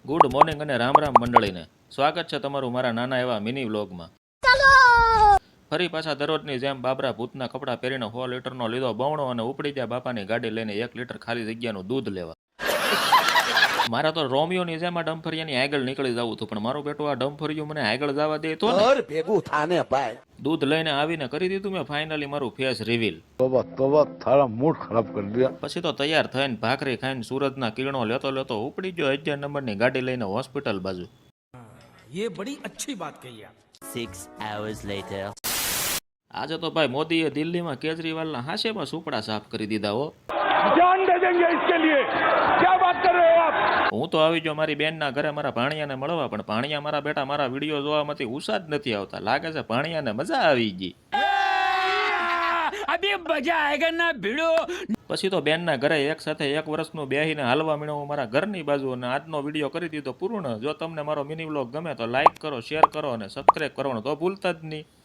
Good morning અને રામ રામ મંડળીને સ્વાગત છે તમારું મારા નાના એવા મિની વ્લોગમાં. ફરી પાછા દરરોજની જેમ બાબરા ભૂતના કપડાં પહેરીને 100 લીટરનો લીધો બવણો અને ઉપડી ગયા બાપાની ગાડી લઈને 1 લીટર ખાલી જગ્યાનું દૂધ લેવા. મારા તો રોમિયોની જેમ આ ડમફરિયાની આગળ નીકળી જવું હતું, પણ મારું બેટું આ ડમફરિયું મને આગળ જવા દે તો ને ભેગું થાને ભાઈ. દૂધ લઈને આવીને કરી દીધું મેં ફાઇનલી મારું ફેસ રિવીલ. તોબા તોબા, થારા મૂડ ખરાબ કરી દિયા. પછી તો તૈયાર થઈને ભાખરી ખાઈને સૂરજના કિરણો લેતો લેતો ઉપડી ગયો 11 નંબરની ગાડી લઈને હોસ્પિટલ બાજુ. ये बड़ी अच्छी बात कही आप. 6 hours later. આજે તો ભાઈ મોદીએ દિલ્હીમાં કેજરીવાલના હાશેમાં સુપડા સાફ કરી દીધા હો. जान दे देंगे इसके लिए, क्या बात कर रहे हो आप? હું તો આવી ગયો મારી બેનના ઘરે મારા ભાણિયાને મળવા, પણ ભાણિયા મારા બેટા મારા વિડીયો જોવામાંથી ઉષા જ નથી આવતા. લાગે છે ભાણિયાને મજા આવી ગઈ. अभी मजा आएगा ना भिड़ो. પછી તો બેનના ઘરે એક સાથે 1 વર્ષનું બેહીને હાલવા મીણો મારા ઘરની બાજુ, અને આજનો વિડીયો કરી દીધો પૂર્ણ. જો તમને મારો મિની વ્લોગ ગમે તો લાઈક કરો, શેર કરો અને સબસ્ક્રાઈબ કરવાનું તો ભૂલતા જ નહીં.